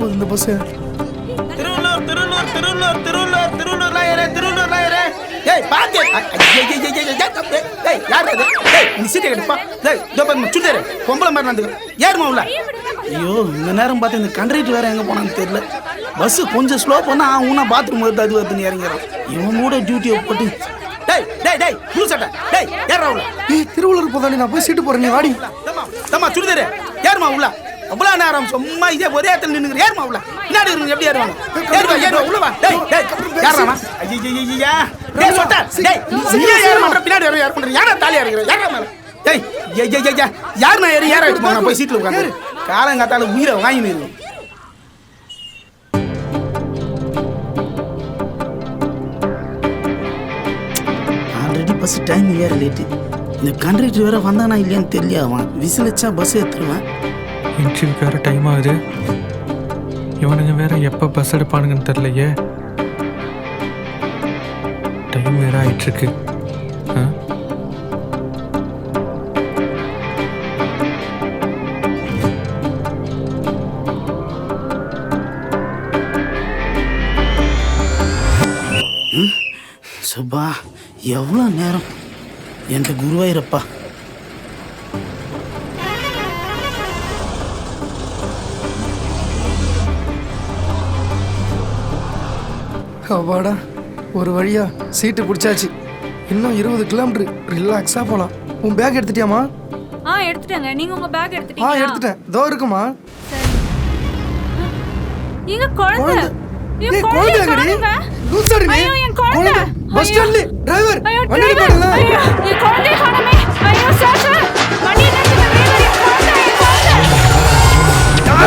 போகுது இந்த பஸ். திருவள்ளூர் திருவள்ளூர் திருவள்ளூர் திருவள்ளூர் திருவள்ளூர் லாயரே திருவள்ளூர் லாயரே. ஏய் பாத்து. ஏய் யார் அது? ஏய் நீ சீட்டை கட்டுப்பா. ஏய் தோப சுடுதே. பொம்பளை மாதிரி வந்து ஏறுமா உள்ள. ஐயோ இந்த நேரம் பார்த்து இந்த கண்டக்டர் வேற எங்க போனான்னு தெரியல. பஸ் கொஞ்சம் ஸ்லோ பண்ணா ஊனா பாத்ரூம் வருது அது வருதுன்னு இறங்கிறான். இவன் கூட டியூட்டியை போட்டு டேய் டேய் டேய் ப்ளூ சட்டை டேய் ஏறா உள்ள. ஏய் திருவள்ளூர் போதானே நான் போய் சீட்டு போறேன் நீ வாடி. தம்மா சுடுதே. ஏறுமா உள்ள. அவ்வளோ நேரம் சும்மா இதே ஒரே இடத்துல நின்னுங்க. ஏறுமா உள்ள. பின்னாடி இருங்க எப்படி ஏறுவாங்க? ஏறுவா உள்ள வா. டேய் டேய் யாரா? ஐயா டேய் சொட்ட. டேய் நீ ஏற மாட்டற பின்னாடி வர யார் பண்ற? யாரா தாலி ஏறுற? யாரா மேல? டேய் ஐயா யார் நான் ஏற எடுத்து போறேன் போய் சீட்ல உட்கார்ந்து. காலங்காத்தால உயிரை வாங்கி நின்னு. ஆல்ரெடி பஸ் டைம் வேற லேட். இந்த கண்டக்டர் வேற வந்தானா இல்லையான்னு தெரியல. அவன் விசில் வச்சா பஸ் ஏத்துருவான். இன்டர்வியூக்கு வேறு டைம் ஆகுது. இவனுங்க வேற எப்போ பஸ் எடுப்பானுங்கன்னு தெரிலையே. டைம் வேற ஆயிட்டுருக்கு. சுபா எவ்வளோ நேரம் என்கிட்ட குருவாயிரப்பா. அவாடா ஒரு வழியா சீட்டு பிடிச்சாச்சு. இன்னும் 20 கிலோமீட்டர் ரிலாக்ஸா போலாம். உன் பேக் எடுத்துட்டியாமா? எடுத்துட்டேங்க. நீங்க உங்க பேக் எடுத்துட்டீங்களா? எடுத்துட்டேன். இதோ இருக்குமா. எங்க குழந்தை? ஏய் குழந்தை எங்கடி? லூசாடி நீ. ஐயோ என் குழந்தை. பஸ் ஸ்டாண்ட்ல டிரைவர் வண்டி போடல. ஐயோ என் குழந்தை காணோமே. ஐயோ சார் வண்டி நிறுத்துங்க. டிரைவர் என் குழந்தை என் குழந்தை. யாரா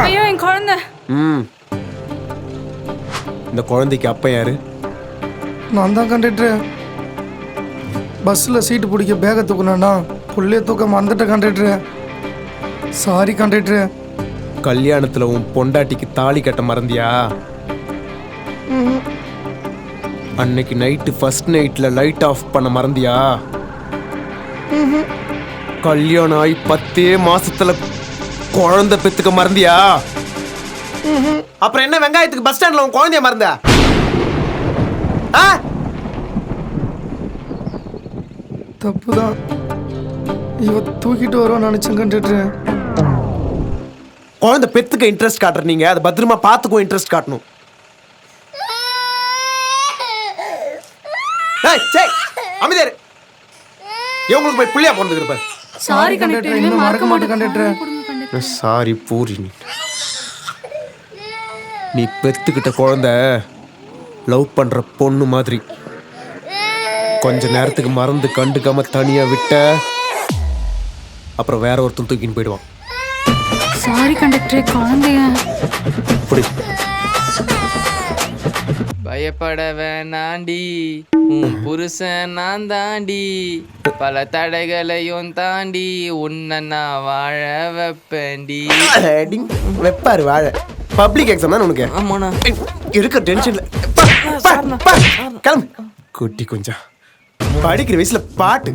ஐயோ என் குழந்தை. இந்த குழந்தைக்கு அப்ப யாரு? நான் தான் கண்டக்டர். பஸ்ஸில் சீட்டு பிடிக்க பேகை தூக்குனா புள்ளைய தூக்க மறந்துட்ட கண்டக்டர். Sorry conductor. கல்யாணத்துல உன் பொண்டாட்டிக்கு தாலி கட்ட மறந்தியா? அன்னைக்கு நைட்டு ஃபர்ஸ்ட் நைட்ல லைட் ஆஃப் பண்ண மறந்தியா? கல்யாணம் ஆகி 10 மாசத்துல குழந்தை பெத்துக்க மறந்தியா? அப்புறம் என்ன வெங்காயத்துக்கு பஸ் ஸ்டாண்ட்ல உன் குழந்தைய மறந்தா? தப்புதான். இவ தூக்கிட்டு வருவான்னு நினைச்சேன் கண்டக்டர். குழந்தை பெத்துக்க இன்ட்ரெஸ்ட் காட்டுற நீங்க அதை பத்திரமா பார்த்துக்கோ இன்ட்ரெஸ்ட் காட்டணும். அமைதியாரு. இவங்களுக்கு போய் புள்ளியா போனதுக்கு இருப்பாரு. Sorry conductor. இன்னும் மறக்க மாட்டேன் கண்டக்டர். சாரி பூரி. நீ பெத்துக்கிட்ட குழந்தை லவ் பண்ற பொண்ணு மாதிரி கொஞ்ச நேரத்துக்கு மறந்து கண்டுக்காம தனியா விட்ட அப்புறம் வேற ஒருத்தன் தூக்கின்னு போயிடுவான். Sorry conductor. குழந்தைய பயப்பட வேணாண்டி, உன் புருஷன் நான் தாண்டி, பல தடைகளையும் தாண்டி உன்னை நான் வாழ வைப்பேன்டி. வெப்பாரு வாழ. பப்ளிக் எக்ஸாம் தான் உனக்கு. ஆமாண்ணா. இருக்க டென்ஷன்ல கிளம்பு. குட்டி கொஞ்சம் படிக்கிற வயசுல பாட்டு.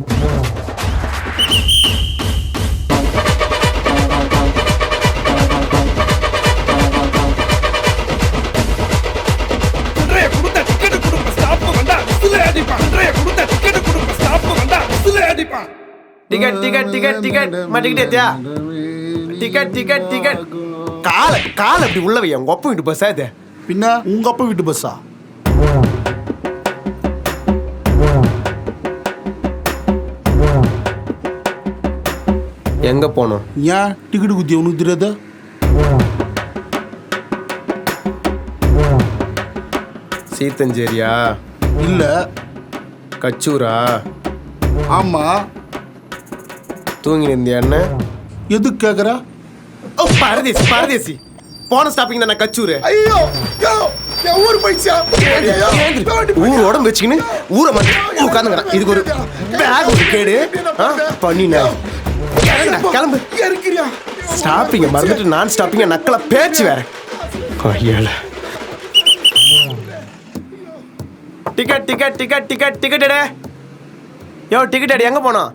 டிக்கெட் டிக்கெட் டிக்கெட் டிக்கெட் மாட்டிக்கிட்டே. Ticket ticket ticket. கால அப்படி உள்ள வையா. உங்க அப்பா வீட்டு பஸ்ஸா இது? பின்ன உங்க அப்பா வீட்டு பஸ்ஸா? எங்க போனோம்? ஏன் டிக்கெட் குத்தி உனக்கு தெரியாத? சீத்தஞ்சேரியா? இல்ல. கச்சூரா? ஆமா. தூங்கி நிந்தியா என்ன? எதுக்கு கேக்குற? பரதேசி பரதேசி. போன ஸ்டாப்பிங் தானே கச்சூரு. ஐயோ என் ஊர் போயிடுச்சா ஊர் உடம்பு வச்சுக்கின்னு ஊரை மட்டும் உட்காந்துங்கிறேன். இதுக்கு ஒரு பேக் ஒரு கேடு பண்ணின. கிளம்பு. இருக்கிறியா ஸ்டாப்பிங்க மறந்துட்டு நான் ஸ்டாப்பிங்க நக்கலா பேச்சு வேற. ஐயால ticket ticket ticket ticket ticket எடு. யோ டிக்கெட் எடு. எங்க போனோம்?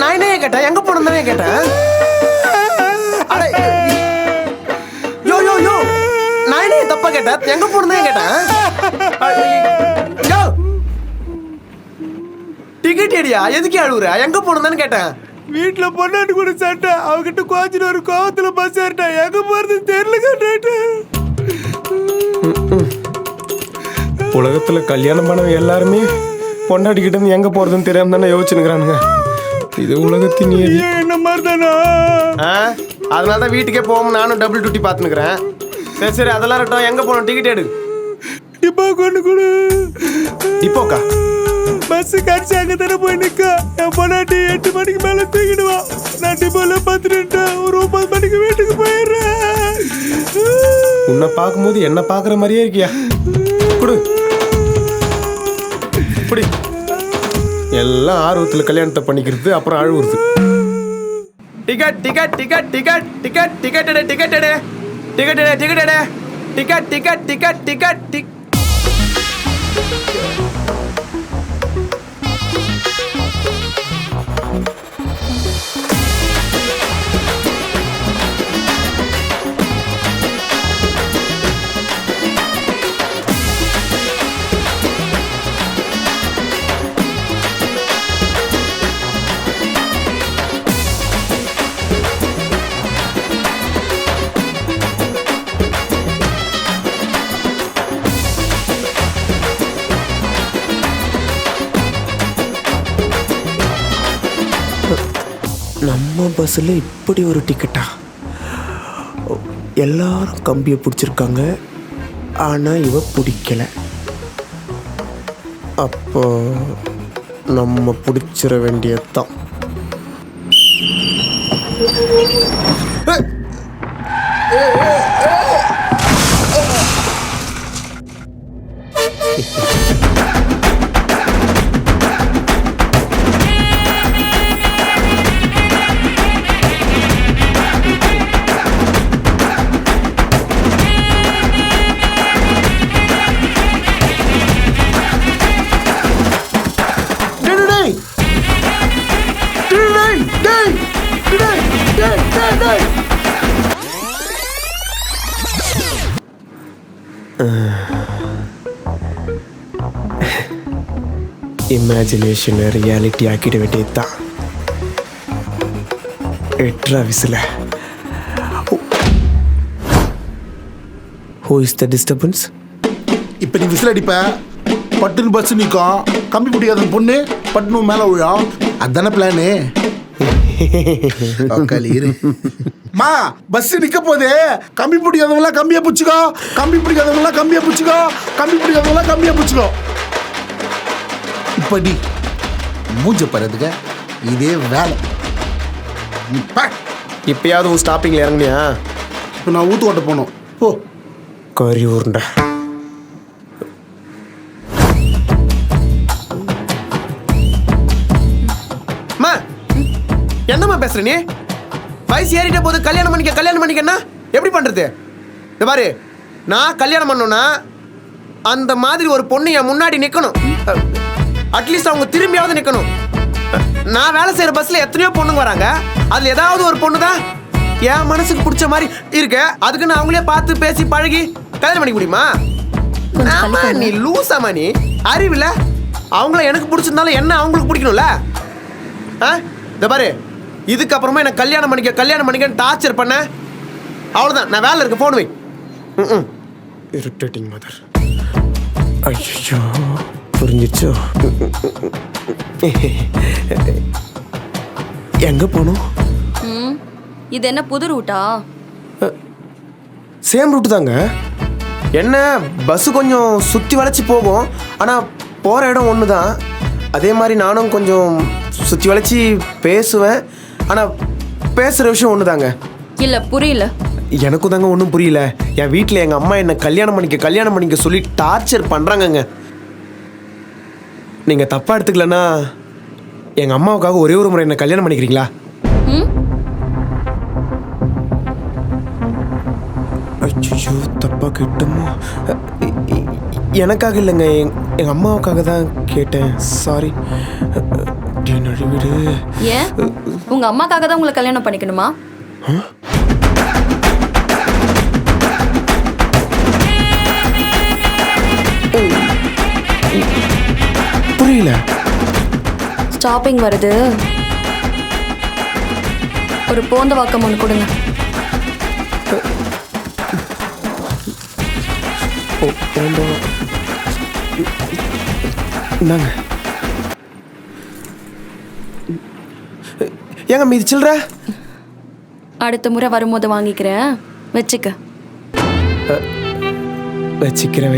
நான் என்ன கேட்டேன்? எங்க போனோம் தானே கேட்டேன். யோ யோ யோ நான் என்ன தப்பா கேட்டேன்? எங்க போனோம் தான் கேட்டேன். யோ டிக்கெட் எடியா. எதுக்கு அழுவுற? எங்க போனோம் தானே கேட்டேன். வீட்டுல பொண்ணாட்டு கூட சட்டை அவகிட்ட கோச்சிட்டு ஒரு கோவத்துல பஸ் ஏறிட்டேன். எங்க போறது தெரியல கேட்டு. உலகத்துல கல்யாணம் பண்ணவங்க எல்லாருமே பொண்டாட்டிக்கிட்ட இருந்து எங்க போறதுன்னு தெரியாம தானே யோசிச்சுக்கிறானுங்க. இது உலகத்தின் நியதி. என்ன மாதிரி தானா? அதனாலதான் வீட்டுக்கே போகாம நானும் டபுள் டியூட்டி பாத்துக்கிறேன். சரி சரி அதெல்லாம் இருக்கட்டும். எங்க போனோம்? டிக்கெட் எடு. டிப்பா கொண்டு கொடு. டிப்போக்கா? பஸ் கடிச்சு அங்க தானே போய் நிக்க. என் பொண்டாட்டி 8 மணிக்கு மேல தூக்கிடுவா. நான் டிப்போல 10 ஒரு 9 மணிக்கு வீட்டுக்கு போயிடுறேன். உன்னை பார்க்கும்போது என்ன பாக்குற மாதிரியே இருக்கியா? குடு குடி. எல்லாம் ஆர்வத்துல கல்யாணத்தை பண்ணிக்கிறது அப்புறம் அழுவுறது. Ticket ticket ticket ticket ticket ticket எடு. டிக்கெட் எடு. டிக்கெட் எடு. டிக்கெட் எடு. Ticket ticket ticket ticket tick. நம்ம பஸ்ஸில் இப்படி ஒரு டிக்கெட்டா? எல்லாரும் கம்பியை பிடிச்சிருக்காங்க, ஆனால் இவ பிடிக்கல. அப்போ நம்ம பிடிச்சிட வேண்டியதுதான். இமேஜினேஷனை ரியாலிட்டி ஆக்கிட வேண்டியது தான். எட்ரா விசில. Who is the disturbance? இப்போ நீ விசில் அடிப்ப, பட்டுன்னு பஸ் நிற்கும், கம்பி பிடிக்காத பொண்ணு பட்டுன்னு மேலே விழும். அதுதானே பிளானு. மா பஸ் நிக்க போதே, கம்பி பிடிக்காதவங்களாம் கம்பியை பிடிச்சிக்கோ, கம்பி பிடிக்காதவங்களாம் கம்பியை பிடிச்சிக்கோ, கம்பி பிடிக்காதவங்களாம் கம்பியை பிடிச்சிக்கோ. இப்படி மூஞ்ச பறதுக்க இதே வேலை. இப்பயாவது உன் ஸ்டாப்பிங்ல இறங்குனியா? இப்போ நான் ஊத்து ஓட்ட போனோம். போ கறி உருண்டை. என்னம்மா பேசுற நீ? வயசு ஏறிட்ட போது கல்யாணம் பண்ணிக்கன்னா எப்படி பண்றது? இந்த பாரு, நான் கல்யாணம் பண்ணோன்னா அந்த மாதிரி ஒரு பொண்ணு என் முன்னாடி நிக்கணும். அட்லீஸ்ட் அவங்க திரும்பியாவது நிக்கணும். நான் வேலை செய்யற பஸ்ல எத்தனையோ பொண்ணுங்க வராங்க, அதுல ஏதாவது ஒரு பொண்ணு தான் என் மனசுக்கு பிடிச்ச மாதிரி இருக்கு. அதுக்கு நான் அவங்களே பார்த்து பேசி பழகி கல்யாணம் பண்ணிக்க முடியுமா? நீ லூசாமா? நீ அறிவில்ல? அவங்கள எனக்கு பிடிச்சிருந்தாலும் என்ன அவங்களுக்கு பிடிக்கணும்ல? இந்த பாரு, இதுக்கப்புறமா எனக்கு கல்யாணம் பண்ணிக்கன்னு டார்ச்சர் பண்ண அவ்வளோதான். நான் வேலை இருக்க போன் வை. Irritating mother. ஐயோ புரிஞ்சிச்சோ? எங்க போனோம்? இது என்ன புது ரூட்டா? சேம் ரூட்டு தாங்க. என்ன பஸ் கொஞ்சம் சுற்றி வளைச்சி போகும், ஆனால் போகிற இடம் ஒன்று தான். அதே மாதிரி நானும் கொஞ்சம் சுற்றி வளைச்சி பேசுவேன், ஆனால் பேசுற விஷயம் ஒண்ணுதாங்க. இல்ல புரியல. எனக்கும் தாங்க ஒன்றும் புரியல. என் வீட்டில் எங்க அம்மா என்ன கல்யாணம் பண்ணிக்க சொல்லி டார்ச்சர் பண்றாங்கங்க. நீங்க தப்பா எடுத்துக்கலன்னா எங்க அம்மாவுக்காக ஒரே ஒரு முறை என்ன கல்யாணம் பண்ணிக்கிறீங்களா? ஐயோ தப்பா கேட்டோமோ. எனக்காக இல்லைங்க, எங்க அம்மாவுக்காக தான் கேட்டேன். சாரி. நழுவிடு. ஏன் உங்க அம்மாக்காக தான் உங்களை கல்யாணம் பண்ணிக்கணுமா? புரியல. ஸ்டாப்பிங் வருது, ஒரு போந்த வாக்கம் ஒன்று கொடுங்க. இந்தாங்க. ஏங்க மீதி சில்லற? அடுத்த முறை வரும்போது வாங்கிக்கிறேன், வச்சுக்க. வச்சுக்கிறேன்.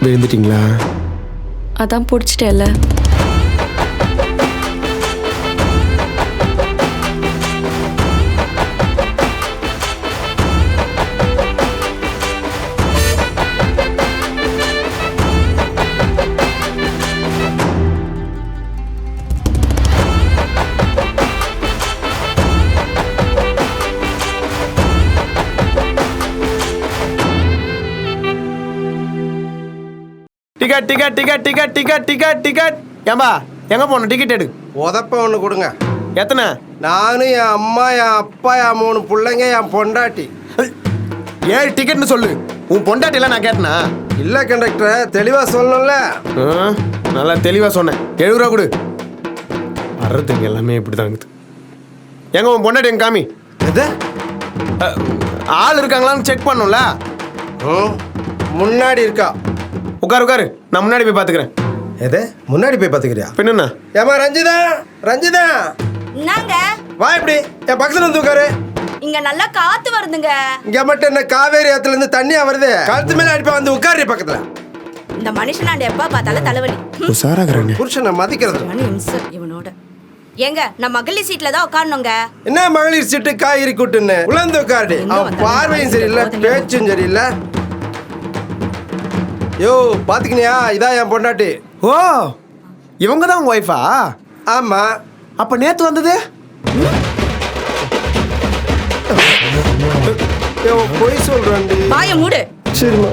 விழுந்துட்டீங்களா? அதான் பிடிச்சிட்டேல்ல. டிக்கெட். ஏம்பா எங்க போன? டிக்கெட் எடு. உதப்ப ஒன்று கொடுங்க. எத்தனை? நானும் என் அம்மா, என் அப்பா, என் 3 பிள்ளைங்க, என் பொண்டாட்டி. 7 டிக்கெட்னு சொல்லு. உன் பொண்டாட்டிலாம் நான் கேட்டனா? இல்லை கண்டக்டர், தெளிவாக சொல்லணும்ல. நல்லா தெளிவாக சொன்னேன். 70 ரூபா கொடு. வர்றதுக்கு எல்லாமே இப்படி தான் இருக்குது. எங்க உன் பொண்டாட்டி எங்க காமி? எது? ஆள் இருக்காங்களான்னு செக் பண்ணும்ல. முன்னாடி இருக்கா. உட்காரு. நான் முன்னாடி போய் பார்த்துக்கிறேன். எது? முன்னாடி போய் பார்த்துக்கிறியா? பின்னா ஏமா ரஞ்சிதா என்னங்க? வா, இப்படி என் பக்கத்துல வந்து உட்காரு. இங்க நல்லா காத்து வருதுங்க. இங்க மட்டும் என்ன காவேரி ஆத்துல இருந்து தண்ணியா வருது? கழுத்து மேல அடிப்பா, வந்து உட்காரு பக்கத்துல. இந்த மனுஷனாண்ட எப்ப பார்த்தாலும் தலைவலி. உசாராகிறேன். புருஷனை மதிக்கிறது இவனோட. ஏங்க நான் மகளிர் சீட்ல தான் உட்காரணுங்க. என்ன மகளிர் சீட்டு காய்கறி கூட்டுன்னு உழந்து உட்காரு. அவன் பார்வையும் சரியில்லை, பேச்சும் சரியில்லை. யோ பாத்துக்கினியா? இதான் என் பொண்டாட்டி. ஓ, இவங்க தான் உங்க ஒய்ஃபா? ஆமா. அப்ப நேத்து வந்தது? பொய் சொல்றேன். வாய மூடு. சரிம்மா.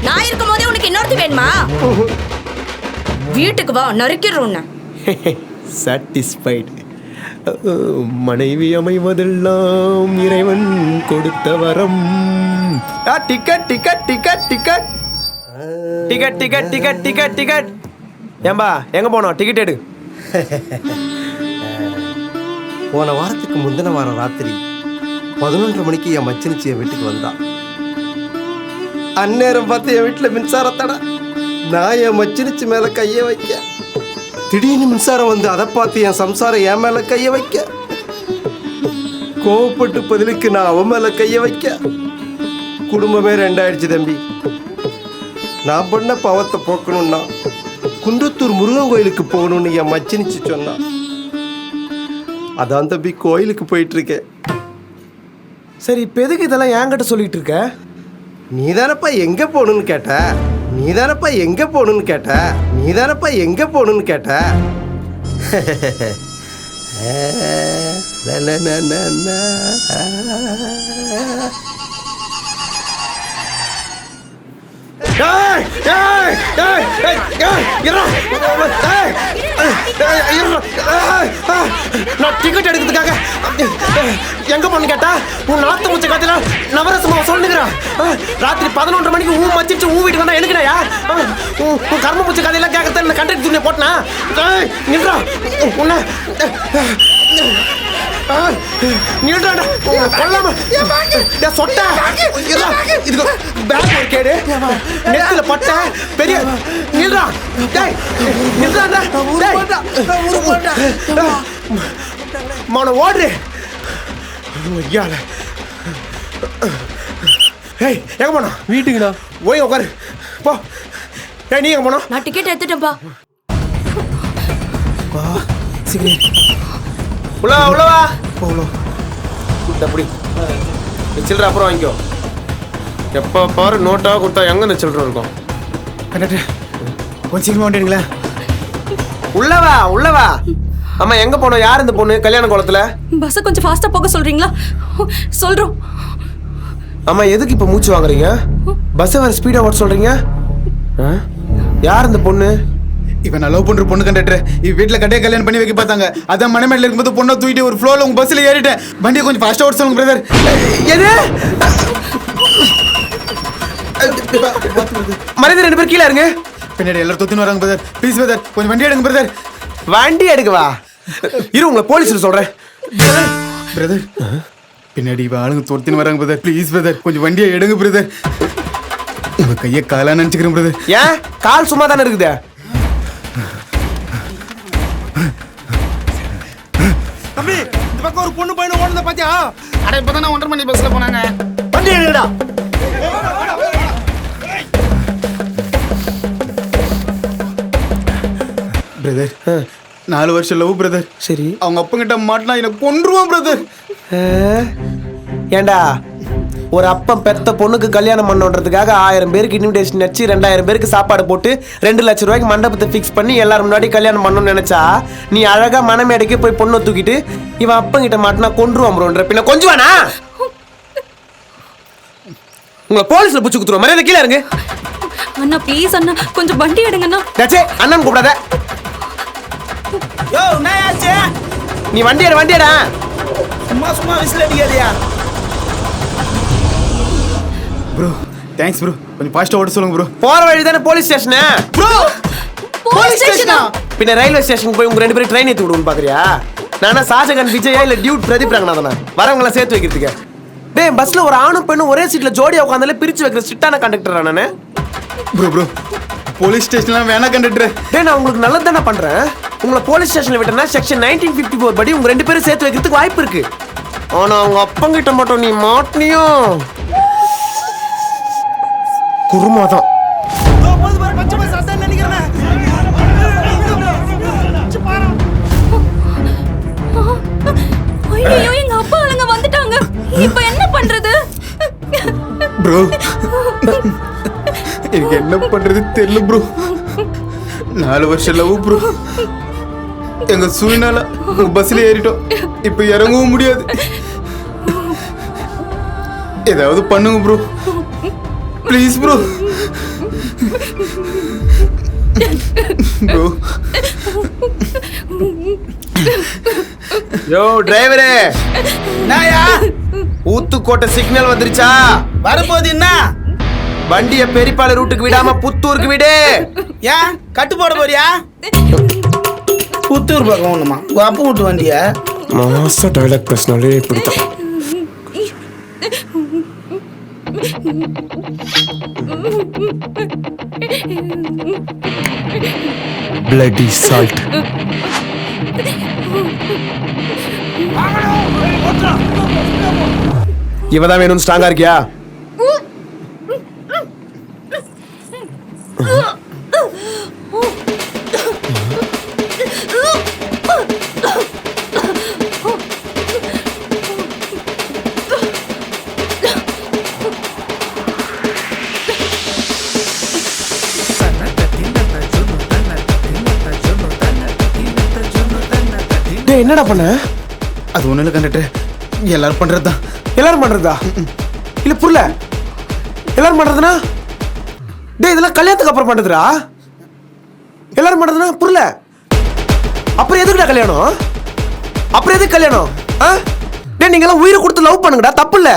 நான் இருக்கும் போதே உனக்கு இன்னொருத்தி வேணுமா? வீட்டுக்கு வா, நறுக்கிடுறோம். சாட்டிஸ்ஃபைடு. மனைவி அமைவதெல்லாம் இறைவன் கொடுத்த வரம். டிக்கெட். ஏம்பா எங்க போனோம்? டிக்கெட் எடு. போன வாரத்துக்கு முந்தின வாரம் ராத்திரி 11:30 மணிக்கு என் மச்சினிச்சி என் வீட்டுக்கு வந்தா. அந்நேரம் பார்த்து என் வீட்டில் மின்சாரத்தடை. நான் என் மச்சினிச்சி மேல கைய வைக்க, திடீர்னு மின்சாரம் வந்து அதை பார்த்து என் சம்சாரம் என் மேல கைய வைக்க, கோவப்பட்டு பதிலுக்கு நான் அவன் மேல கைய வைக்க, குடும்பமே 2 ஆயிடுச்சு தம்பி. நான் பண்ண பாவத்தை போக்கணும்னா குன்றத்தூர் முருகன் கோயிலுக்கு போகணும்னு என் மச்சினிச்சு சொன்னான். அதான் தம்பி கோயிலுக்கு போயிட்டு இருக்கேன். சரி, இப்ப எதுக்கு இதெல்லாம் என்கிட்ட சொல்லிட்டு இருக்க? நீதானப்பா எங்க போகணும்னு கேட்ட. நான் டிக்கெட் எடுக்கிறதுக்காக எங்க போன கேட்டா உன் நாத்து முச்ச காத்தில நவரசமா சொல்லுங்கிறா. ராத்திரி 11:30 மணிக்கு ஊ மச்சிச்சு ஊ வீட்டுக்கு வந்தா எனக்குனாயா? உன் கர்ம முச்ச காதையெல்லாம் கேட்கறத கண்டக்ட் துணியை போட்டனா நின்றா உன்ன நில்றாடா கொல்லாம டேய் சொட்ட இதுக்கு பேக் ஒரு கேடு நெத்தில பட்ட பெரிய நில்றா டேய் நில்றாடா டேய் மௌன ஓடு ஐயால ஏய் எங்க போனா வீட்டுக்குடா. போய் உட்காரு போ ஏய் நீ எங்க போனா நான் டிக்கெட் எடுத்துட்டேன்ப்பா. உள்ளவா போலோ அப்படி சில்லற அப்புறம் வாங்கிக்கோ. எப்போ பாரு நோட்டாக கொடுத்தா எங்க இந்த சில்லற இருக்கும். கண்டக்டர் கொஞ்சம் சீக்கிரமா வந்துடுங்களா? உள்ளவா அம்மா எங்க போனோம்? யார் இந்த பொண்ணு கல்யாண கோலத்துல? பஸ்ஸை கொஞ்சம் ஃபாஸ்டா போக சொல்றீங்களா? சொல்றோம். அம்மா எதுக்கு இப்ப மூச்சு வாங்குறீங்க? பஸ் வேற ஸ்பீடா ஓட்ட சொல்றீங்க. யார் இந்த பொண்ணு? இவன் நான் லவ் பண்ற பொண்ணு கண்டக்டர். இவ வீட்டுல கட்டையை கல்யாணம் பண்ணி வைக்க பார்த்தாங்க. அதான் மணமேட்ல இருக்கும்போது பொண்ணை தூக்கிட்டு ஒரு ஃப்ளோல உங்க பஸ்ல ஏறிட்டேன். வண்டியை கொஞ்சம் ஃபாஸ்டா ஓட்ட சொல்லுங்க பிரதர். எது மனிதர் 2 பேர் கீழே இருங்க. பின்னாடி எல்லாரும் தொத்தின்னு வராங்க பிரதர். ப்ளீஸ் பிரதர் கொஞ்சம் வண்டி எடுங்க பிரதர். வண்டி எடுக்கவா? இரு உங்களை போலீஸ்ல சொல்றேன். பிரதர் பின்னாடி இவ ஆளுங்க தொத்தின்னு வராங்க பிரதர். ப்ளீஸ் பிரதர் கொஞ்சம் வண்டியை எடுங்க பிரதர். உங்க கையை காலா நினைச்சுக்கிறேன் பிரதர். ஏன் கால் சும்மா தானே இருக்குது? தம்பி இந்த பக்கம் ஒரு பொண்ணு பையனை ஓடுறத பாத்தியா? அட இப்பதான் 1:30 மணி பஸ்ல போனாங்க. வண்டி எடுடா. பிரதர் 4 வருஷம் லவ் பிரதர். சரி அவங்க அப்பங்கிட்ட மாட்டினா எனக்கு கொன்றுவான் பிரதர். ஏண்டா ஒரு அப்பன் பெத்த பொண்ணுக்கு கல்யாணம் பண்ணணுன்றதுக்காக 1000 பேருக்கு இன்விடேஷன் வச்சு 2000 பேருக்கு சாப்பாடு போட்டு 2 லட்சம் ரூபாய்க்கு மண்டபத்தை ஃபிக்ஸ் பண்ணி எல்லாரும் முன்னாடி கல்யாணம் பண்ணணும்னு நினைச்சா நீ அழகா மனமேடைக்கு போய் பொண்ணை தூக்கிட்டு இவன் அப்பங்கிட்ட மாட்டினா கொன்றுவான் ப்ரோன்ற பின்ன கொஞ்சுவானா? உங்களை போலீஸ்ல புடிச்சு குத்துருவோம். மரியாதை கீழே இருங்க. அண்ணா ப்ளீஸ் அண்ணா கொஞ்சம் வண்டி எடுங்கண்ணா. டச்சே அண்ணன் கூப்பிடாத. யோ என்னாச்சு? நீ வண்டியடா. சும்மா விசில் அடிக்காதயா ப்ரோ. Thanks bro. கொஞ்சம் ஃபாஸ்டா ஓட சொல்லுங்க ப்ரோ. போற வழி தானே போலீஸ் ஸ்டேஷன். ப்ரோ போலீஸ் ஸ்டேஷனா? பின்ன ரயில்வே ஸ்டேஷனுக்கு போய் உங்க 2 பேரும் ட்ரெயின் ஏத்தி விடுவோம்னு பாக்குறியா? நானா ஷாஜகான் விஜயா இல்ல டியூட் பிரதீப் ரங்கநாதனா வரவங்கள சேர்த்து வைக்கிறதுக்கு? டேய் பஸ்ல ஒரு ஆணும் பெண்ணும் ஒரே சீட்ல ஜோடியா உட்கார்ந்தாலே பிரிச்சு வைக்கிற ஸ்ட்ரிக்டான கண்டக்டரா நானு? ப்ரோ போலீஸ் ஸ்டேஷன்லாம் வேணா கண்டக்டர். டேய் நான் உங்களுக்கு நல்லது தானே பண்றேன். உங்களை போலீஸ் ஸ்டேஷன்ல விட்டனா செக்ஷன் 1954 படி உங்க 2 பேரும் சேர்த்து வைக்கிறதுக்கு வாய்ப்பு இருக்கு. ஆனா அவங்க அப்பங்கிட்ட மட்டும் நீ மாட்டினியோ குருமாதான். போது பாரு பச்சை பஸ் அதான் நினைக்கிறேன். ஐயோ எங்க அப்பா ஆளுங்க வந்துட்டாங்க. இப்போ என்ன பண்றது? ப்ரோ எனக்கு என்ன பண்றது தெரியல ப்ரோ. 4 வருஷம் லவ் ப்ரோ. எங்க சூழ்நிலை உங்க பஸ்ல ஏறிட்டோம். இப்ப இறங்கவும் முடியாது. ஏதாவது பண்ணுங்க ப்ரோ ப்ளீஸ் ப்ரோ. ப்ரோ யோ டிரைவரே நாயா ஊத்துக்கோட்டை சிக்னல் வந்துருச்சா? வரப்போது என்ன? வண்டிய பெரிப்பாளை ரூட்டுக்கு விடாம புத்தூருக்கு விடு. ஏன் கட்டு போட போறியா? புத்தூர் பக்கம் ஒண்ணுமா உங்க அப்பா விட்டு வண்டியா? மாசா டைலாக் பேசினாலே இப்படித்தான். Bloody salt. இவதான் வேணும். ஸ்ட்ராங்கா இருக்கியா? என்னடா பண்ண? அது ஒண்ணு இல்ல கண்டக்டர். எல்லாரும் பண்றதுதான். எல்லாரும் பண்றதா? இல்ல புரியல. எல்லாரும் பண்றதுனா? டேய் இதெல்லாம் கல்யாணத்துக்கு அப்புறம் பண்றதுடா. எல்லாரும் பண்றதுனா புரியல. அப்புறம் எதுக்குடா கல்யாணம்? அப்புறம் எதுக்கு கல்யாணம்? டேய் நீங்க எல்லாம் உயிரை கொடுத்து லவ் பண்ணுங்கடா. தப்பு இல்ல.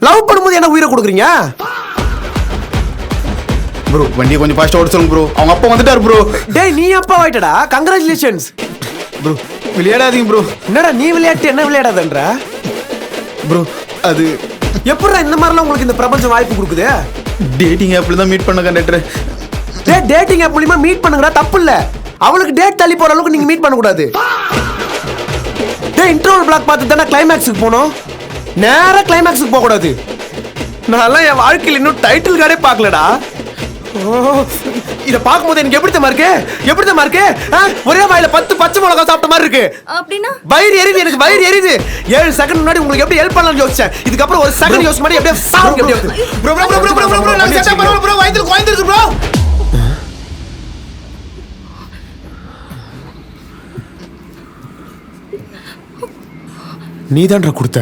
லவ் பண்ணும்போது என்ன உயிரை கொடுக்குறீங்க? ப்ரோ வண்டியை கொஞ்சம் ஃபாஸ்ட்டாக ஓட சொல்லுங்க ப்ரோ. அவங்க அப்பா வந்துட்டாரு ப்ரோ. டேய் நீ அப்பா ஆயிட்டடா, கங்க்ராச்சுலேஷன்ஸ் ப்ரோ விளையாடாதீங்க ப்ரோ. என்னடா நீ விளையாட்டு என்ன விளையாடாதன்ற ப்ரோ அது எப்படிடா இந்த மாதிரிலாம் உங்களுக்கு இந்த பிரபஞ்சம் வாய்ப்பு கொடுக்குது? டேட்டிங் ஆப்பில் தான் மீட் பண்ண கண்டக்டர். டேட்டிங் ஆப் மூலியமா மீட் பண்ணுங்கடா, தப்பு இல்ல. அவளுக்கு டேட் தள்ளி போற அளவுக்கு நீங்க மீட் பண்ண கூடாது. டேய் இன்டர்வல் பிளாக் பார்த்து தானே கிளைமேக்ஸுக்கு போகணும், நேரா கிளைமேக்ஸுக்கு போக கூடாது. நான்லாம் என் வாழ்க்கையில் இன்னும் டைட்டில் கார்டே பார்க்கலடா. இத பாக்கும்போது எனக்கு எப்படி இருக்கு? ஒரே வாயில 10 பச்சை மிளகா சாப்பிட்ட மாதிரி இருக்கு. அப்படின்னா வயிறு எரியுது, எனக்கு வயிறு எரியுது. 7 செகண்ட் முன்னாடி உங்களுக்கு எப்படி ஹெல்ப் பண்ணலாம்னு யோசிச்சேன். இதுக்கப்புறம் ஒரு செகண்ட் யோசிச்சு மாதிரி அப்படியே சாப்பிட்டு அப்படியே வருது. Bro bro bro bro bro bro நான் செட்டா பரவாயில்லை ப்ரோ. வயித்துல கோயந்திருக்கு ப்ரோ. நீ தான்டா கொடுத்த,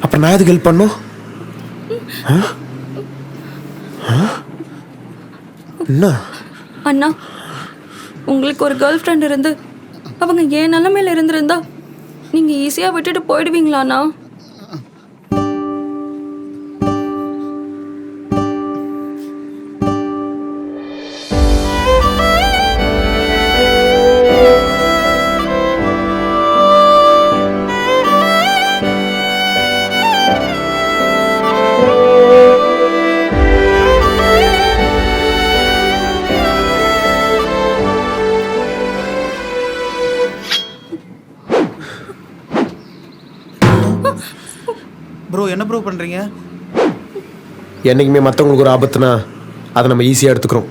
அப்புறம் நான் எதுக்கு ஹெல்ப் பண்ணும்? என்ன அண்ணா, உங்களுக்கு ஒரு கேர்ள் ஃப்ரெண்ட் இருந்து அவங்க என் நிலைமையில இருந்திருந்தா நீங்க ஈஸியா விட்டுட்டு போயிடுவீங்களாண்ணா? ப்ரோ என்ன ப்ரோ பண்றீங்க? என்னைக்குமே மற்றவங்களுக்கு ஒரு ஆபத்துனா அதை நம்ம ஈஸியாக எடுத்துக்கிறோம்.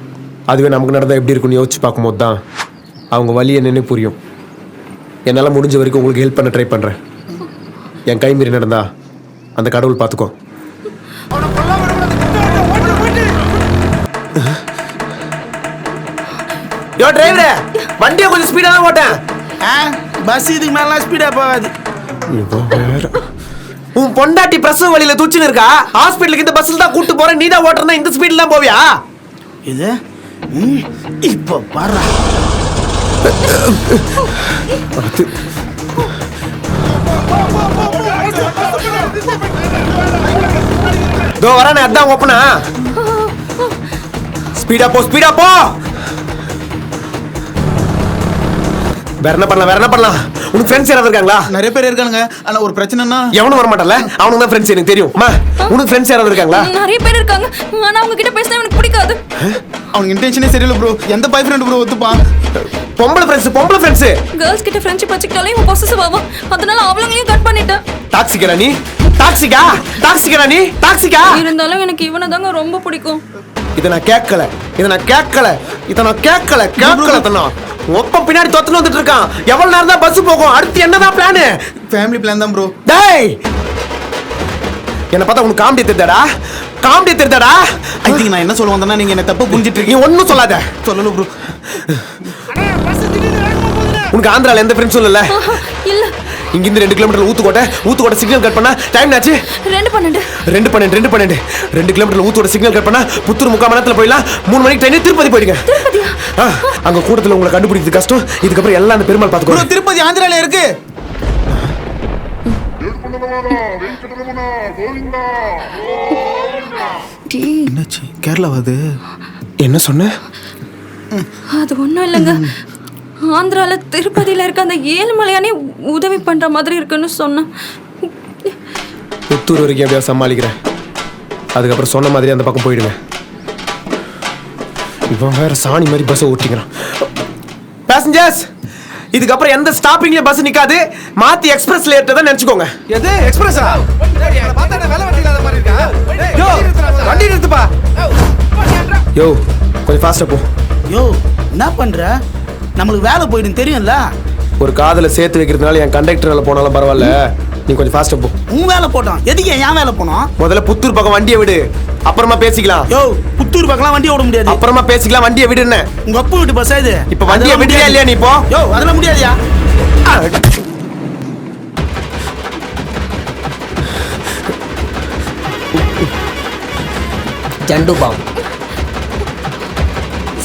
அதுவே நமக்கு நடந்தால் எப்படி இருக்குன்னு யோசிச்சு பார்க்கும்போது தான் அவங்க வலி என்னன்னு புரியும். என்னால் முடிஞ்ச வரைக்கும் உங்களுக்கு ஹெல்ப் பண்ண ட்ரை பண்ணுறேன். என் கை மீறி நடந்தா அந்த கடவுள் பார்த்துக்கோ. யோ டிரைவரே, வண்டியை கொஞ்சம் ஸ்பீடாக தான் ஓட்டேன். பஸ் இதுக்கு மேலாம் ஸ்பீடாக போகாது. உன் பொண்டாட்டி பிரசவ வழியில தூச்சின்னு இருக்கா, ஹாஸ்பிட்டலுக்கு இந்த பஸ்ல தான் கூட்டு போறேன், நீ தான் ஓட்டுறனா இந்த ஸ்பீட்ல தான் போவியா? இது இப்போ பாரு. தோ வரானே, அதான் ஓப்பனா. ஸ்பீடா போ. வேற என்ன பண்ணலாம்? உனக்கு ஃப்ரெண்ட்ஸ் யாராவது இருக்காங்களா? நிறைய பேர் இருக்கானுங்க. ஆனா ஒரு பிரச்சனைனா எவனும் வர மாட்டான்ல, அவனுக்கு தான் ஃப்ரெண்ட்ஸ் எனக்கு தெரியும். உனக்கு ஃப்ரெண்ட்ஸ் யாராவது இருக்காங்களா? நிறைய பேர் இருக்காங்க, ஆனா அவங்க கிட்ட பேசினா எனக்கு பிடிக்காது. அவனுக்கு இன்டென்ஷனே சரியில்லை ப்ரோ. எந்த பாய் ஃப்ரெண்ட் ப்ரோ ஒத்துப்பான்? பொம்பளை ஃப்ரெண்ட்ஸ் கேர்ள்ஸ் கிட்ட ஃப்ரெண்ட்ஷிப் வச்சுக்கிட்டாலே இவன் பொசசிவ் ஆகும். அதனால அவங்களையும் கட் பண்ணிட்டேன். டாக்ஸிக்கா நீ இருந்தாலும் எனக்கு இவனை தாங்க ரொம்ப பிடிக்கும். இதை நான் கேட்கல தன்னா. ஒப்பம் பின்னாடி தொத்துன்னு வந்துட்டு இருக்கான். எவ்வளவு நேரம் தான் பஸ் போகும்? அடுத்து என்னதான் பிளான்? ஃபேமிலி பிளான் தான் ப்ரோ. டேய் என்ன பார்த்தா உனக்கு காமெடி தெரியுதாடா? ஐ திங்க் நான் என்ன சொல்ல வந்தேன்னா நீங்க என்ன தப்பா புரிஞ்சிட்டு இருக்கீங்க. ஒன்னும் சொல்லாத. சொல்லல ப்ரோ. உனக்கு ஆந்திரால எந்த ஃப்ரெண்ட்ஸும் இல்ல? இல்ல. இங்கிருந்து 2 கிலோமீட்டர் ஊத்துக்கோட்டை சிக்னல் கட் பண்ணா டைம் ஆச்சு 2:12. 2 கிலோமீட்டர் ஊத்துக்கோட்டை சிக்னல் கட் பண்ணா புத்தூர் 3/4 மணி நேரத்துல போயிடலாம். 3 மணிக்கு ட்ரெயின் திருப்பதி போயிடுங்க. அங்க கூட்டத்துல உங்களை கண்டுபிடிக்கிறது கஷ்டம். இதுக்கப்புறம் எல்லாம் அந்த பெருமாள் பாத்துக்கோ. திருப்பதி ஆந்திரால இருக்கு. என்னாச்சு? கேரளாவா அது? என்ன சொன்ன? அது ஒண்ணும் இல்லைங்க. ஆந்திரால திருப்பதியில இருக்க அந்த ஏழுமலையானே உதவி பண்ற மாதிரி இருக்குன்னு சொன்னேன். புத்தூர் வரைக்கும் எப்படியா சமாளிக்கிறேன். அதுக்கப்புறம் சொன்ன மாதிரி அந்த பக்கம் போயிடுங்க. இவன் வேற சாணி மாதிரி பஸ் ஓட்டிக்கிறான். பேசஞ்சர்ஸ், இதுக்கப்புறம் எந்த ஸ்டாப்பிங்ல பஸ் நிக்காது. மாத்தி எக்ஸ்பிரஸ்ல ஏற்றதான் நினைச்சுக்கோங்க. எது எக்ஸ்பிரஸா? வண்டி நிறுத்துப்பா. யோ கொஞ்சம் ஃபாஸ்டா போ. யோ என்ன பண்ற? நம்மளுக்கு வேலை போயிடும் தெரியும்ல. ஒரு காதல சேர்த்து வைக்கிறதுனால என் கண்டக்டர் வேலை போனாலும் பரவாயில்ல, நீ கொஞ்சம் ஃபாஸ்டா போ. உன் வேலை போட்டான் எதுக்கு என் வேலை போனோம்? முதல்ல புத்தூர் பக்கம் வண்டியை விடு, அப்புறமா பேசிக்கலாம். யோ புத்தூர் பக்கம்லாம் வண்டியை விட முடியாது. அப்புறமா பேசிக்கலாம், வண்டியை விடுன்னு. உங்க அப்பா வீட்டு பஸ் இது. இப்ப வண்டியை விடுறியா இல்லையா நீ? போ. யோ அதெல்லாம் முடியாதியா? ஜண்டு பாம்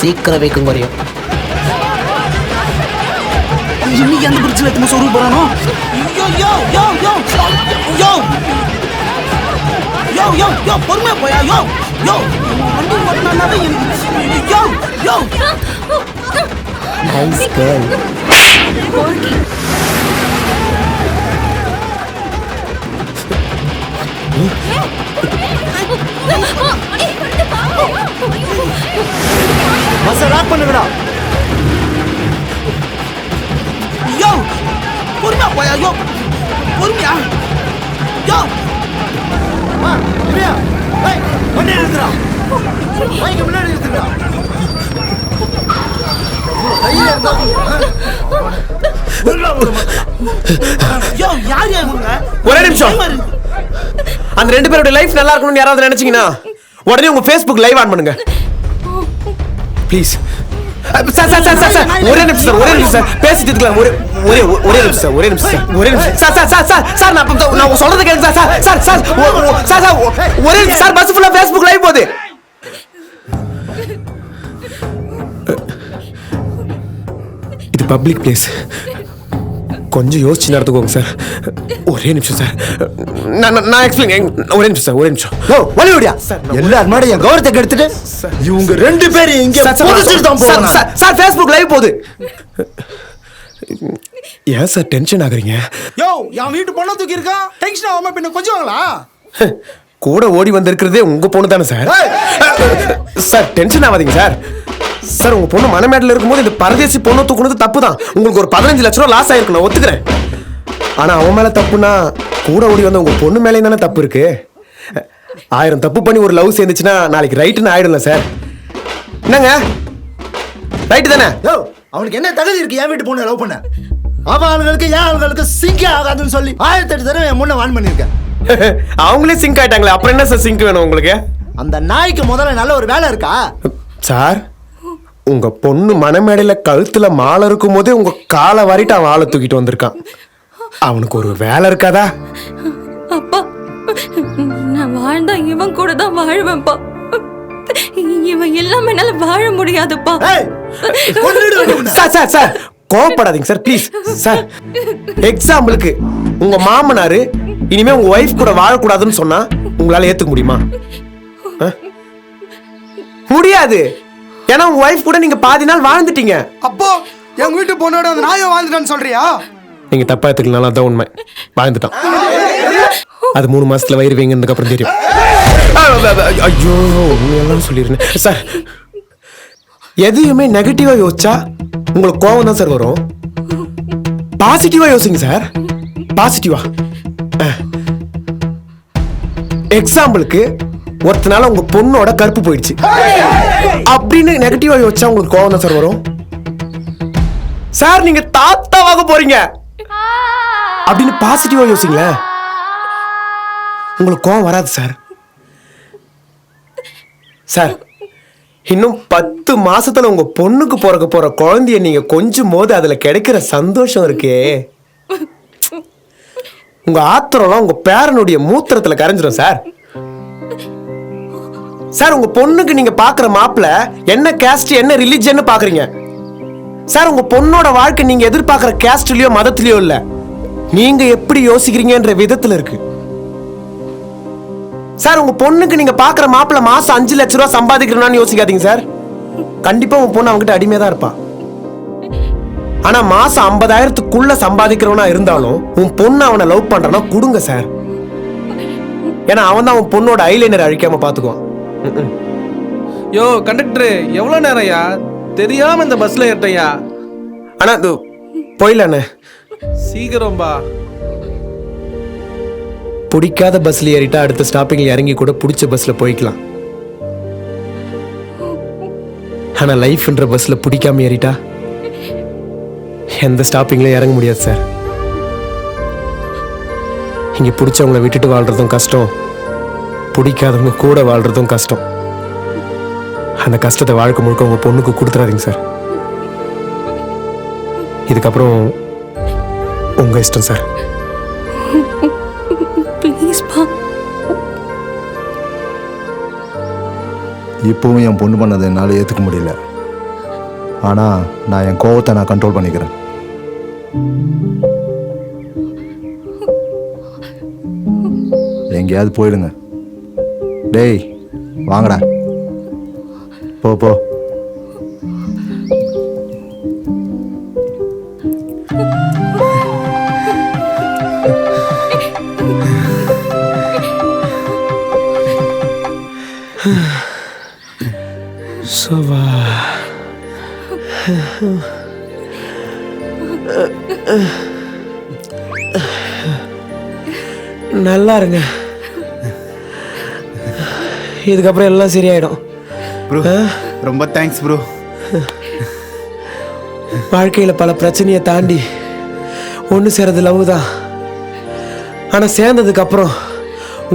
சீக்கிரம் வைக்கும் குறையும். இன்னைக்கு அந்த பிரிட்ஜில் எத்தனை சொருகு போறானோ? யோ பொறுமையா போயா. யோ வண்டி ஓட்டினாவே எனக்கு யோ யோ நைஸ் கேர்ள். பஸ்ஸை லாக் பண்ணுங்கடா. யோ பொறுமையா போயா யோ பொறுமையா யோ வண்டி நிறுத்துறா. பைக்கு முன்னாடி நிறுத்துறா. யோ யார் இவங்க? ஒரே நிமிஷம். அந்த 2 பேரோட லைஃப் நல்லா இருக்கணும்னு யாராவது நினைச்சீங்கன்னா உடனே உங்க Facebook லைவ் ஆன் பண்ணுங்க please. Sir sir sir sir ஒரே நிமிஷம் சார், ஒரே நிமிஷம் சார், பேசிட்டு இருக்கலாம். ஒரே நிமிஷம் சார், ஒரே நிமிஷம் சார், ஒரே நிமிஷம் sir sir sir sir sir நான் சொல்றது கேளுங்க sir sir sir sir sir ஒரே நிமிஷம் சார். பஸ் ஃபுல்லா Facebook லைவ் போகுது. இது பப்ளிக் பிளேஸ், கொஞ்சம் யோசிச்சு நடத்துக்கோங்க சார். ஒரே நிமிஷம் சார், நான் எக்ஸ்பிளைன். ஒரே நிமிஷம் சார், ஒரே நிமிஷம். வழி விடியா எல்லாரும் மாட என் கௌரவத்தை கெடுத்துட்டு இவங்க 2 பேரும் இங்க புடிச்சிட்டு தான் போறாங்க. சார் Facebook லைவ் போகுது. ஏன் சார் டென்ஷன் ஆகுறீங்க? யோ என் வீட்டு பொண்ணை தூக்கி இருக்கா, டென்ஷன் ஆகாம பின்ன கொஞ்சுவாங்களா? கூட ஓடி வந்திருக்கிறதே உங்க பொண்ணு தானே சார். சார் டென்ஷன் ஆகாதீங்க சார். சார் உங்க பொண்ணு மனமேடல இருக்கும்போது இந்த பரதேசி பொண்ணை தூக்குனது தப்பு தான். உங்களுக்கு ஒரு 15 லட்ச ரூபா லாஸ் ஆயிருக்கு, நான் ஒத்துக்கிறேன். ஆனா அவன் மேல தப்புனா கூட ஓடி வந்த உங்க பொண்ணு மேலேயும் தானே தப்பு இருக்கு. 1000 தப்பு பண்ணி ஒரு லவ் சேர்ந்துச்சுன்னா நாளைக்கு ரைட்டுன்னு ஆயிடும்ல சார். என்னங்க ரைட்டு தானே? அவனுக்கு என்ன தகுதி இருக்கு என் வீட்டு பொண்ணை லவ் பண்ண? அவன் ஆளுங்களுக்கு என் ஆளுங்களுக்கு சிங்கே ஆகாதுன்னு சொல்லி 1008 தடவை என் முன்ன வான் பண்ணியிருக்கேன். அவங்களே சிங்க் ஆயிட்டாங்களே, அப்புறம் என்ன சார் சிங்க் வேணும் உங்களுக்கு? அந்த நாய்க்கு முதல்ல நல்ல ஒரு வேலை இருக்கா? சார் உங்க பொண்ணு மனமேடையில கழுத்துல மாலை இருக்கும் போதே உங்க காலை வாரிட்டு அவன் ஆளை தூக்கிட்டு வந்திருக்கான். அவனுக்கு ஒரு வேலை இருக்காதா? அப்பா, நான் வாழ்ந்தா இவன் கூட தான் வாழ்வேன்ப்பா. இவன் இல்லாம என்னால வாழ முடியாதுப்பா. சார் சார் சார் கோவப்படாதீங்க சார் ப்ளீஸ். சார் எக்ஸாம்பிளுக்கு உங்க மாமனாரு இனிமே உங்க ஒய்ஃப் கூட வாழக்கூடாதுன்னு சொன்னா உங்களால ஏத்துக்க முடியுமா? முடியாது. ஏன்னா உங்க ஒய்ஃப் கூட நீங்க பாதி நாள் வாழ்ந்துட்டீங்க. அப்போ எங்க வீட்டு பொண்ணோட அந்த நாயை வாழ்ந்துட்டான்னு சொல்றியா? நீங்க தப்பா எடுத்துக்கலாம், அதான் உண்மை. வாழ்ந்துட்டான். அது 3 மாசத்துல வயிறு வீங்கினதுக்கு அப்புறம் தெரியும். ஐயோ உண்மையெல்லாம் சொல்லிருந்தேன் சார். எதையுமே நெகட்டிவா யோசிச்சா உங்களுக்கு கோவம் தான் சார் வரும். பாசிட்டிவா யோசிங்க சார், பாசிட்டிவா. எக்ஸாம்பிளுக்கு ஒருத்தனால உங்க பொண்ணோட கருப்பு போயிடுச்சு அப்படின்னு நெகட்டிவா யோசிச்சா உங்களுக்கு கோவம் தான் சார் வரும். சார் நீங்க தாத்தாவாக போறீங்க அப்படின்னு பாசிட்டிவா யோசிங்களேன், உங்களுக்கு கோவம் வராது சார். சார் இன்னும் 10 மாசத்துல உங்க பொண்ணுக்கு பிறக்க போற குழந்தைய நீங்க கொஞ்சம் போது அதுல கிடைக்கிற சந்தோஷம் இருக்கே, உங்க ஆத்திரம்லாம் உங்க பேரனுடைய மூத்திரத்துல கரைஞ்சிடும் சார். சார் உங்க பொண்ணுக்கு நீங்க பாக்குற மாப்பிள்ள என்ன கேஸ்ட் என்ன ரிலிஜன் பாக்குறீங்க சார். உங்க பொண்ணோட வாழ்க்கை நீங்க எதிர்பார்க்கிற கேஸ்ட்லயோ மதத்திலயோ இல்ல, நீங்க எப்படி யோசிக்கிறீங்கன்ற விதத்துல இருக்கு சார். உங்க பொண்ணுக்கு நீங்க பாக்குற மாப்பிள்ள மாசம் 5 லட்ச ரூபாய் சம்பாதிக்கணும்னு யோசிக்காதீங்க சார். கண்டிப்பா உங்க பொண்ணு அவங்ககிட்ட அடிமையா தான் இருப்பான். ஆனா மாசம் 50,000க்குள்ள சம்பாதிக்கிறவனா இருந்தாலும் உன் பொண்ணு அவனை லவ் பண்றானா கொடுங்க சார். ஏன்னா அவன் தான் உன் பொண்ணோட ஐலைனர் அழிக்காம பாத்துக்குவான். யோ கண்டக்டர், எவ்வளவு நேரம்யா தெரியாம இந்த பஸ்ல ஏறிட்டயா? ஆனா அது போயிடலானே, சீக்கிரம்பா. பிடிக்காத பஸ்ல ஏறிட்டா அடுத்த ஸ்டாப்பிங்ல இறங்கி கூட பிடிச்ச பஸ்ல போய்க்கலாம். ஆனா லைஃப்ன்ற பஸ்ல பிடிக்காம ஏறிட்டா எந்த ஸ்டாப்பிங்ல இறங்க முடியாது சார். இங்க பிடிச்சவங்களை விட்டுட்டு வாழ்றதும் கஷ்டம், பிடிக்காதவங்க கூட வாழ்றதும் கஷ்டம். அந்த கஷ்டத்தை வாழ்க்கை முழுக்க உங்க பொண்ணுக்கு கொடுத்துறாதீங்க சார். இதுக்கப்புறம் உங்க இஷ்டம் சார். ப்ளீஸ்ப்பா. இப்போவும் என் பொண்ணு பண்ணதை என்னால் ஏற்றுக்க முடியல. ஆனால் நான் என் கோவத்தை நான் கண்ட்ரோல் பண்ணிக்கிறேன். எங்கேயாவது போயிடுங்க. டேய் வாங்கடா போ போ. சோபா நல்லா இருங்க. இதுக்கப்புறம் எல்லாம் சரியாயிடும். ப்ரோ ரொம்ப தேங்க்ஸ் ப்ரோ. வாழ்க்கையில் பல பிரச்சனையை தாண்டி ஒன்று சேரது லவ் தான். ஆனால் சேர்ந்ததுக்கு அப்புறம்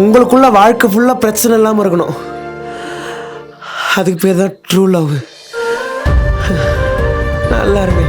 உங்களுக்குள்ள வாழ்க்கை ஃபுல்லாக பிரச்சனை இல்லாமல் இருக்கணும். அதுக்கு பேர் தான் ட்ரூ லவ். நல்லா இருங்க.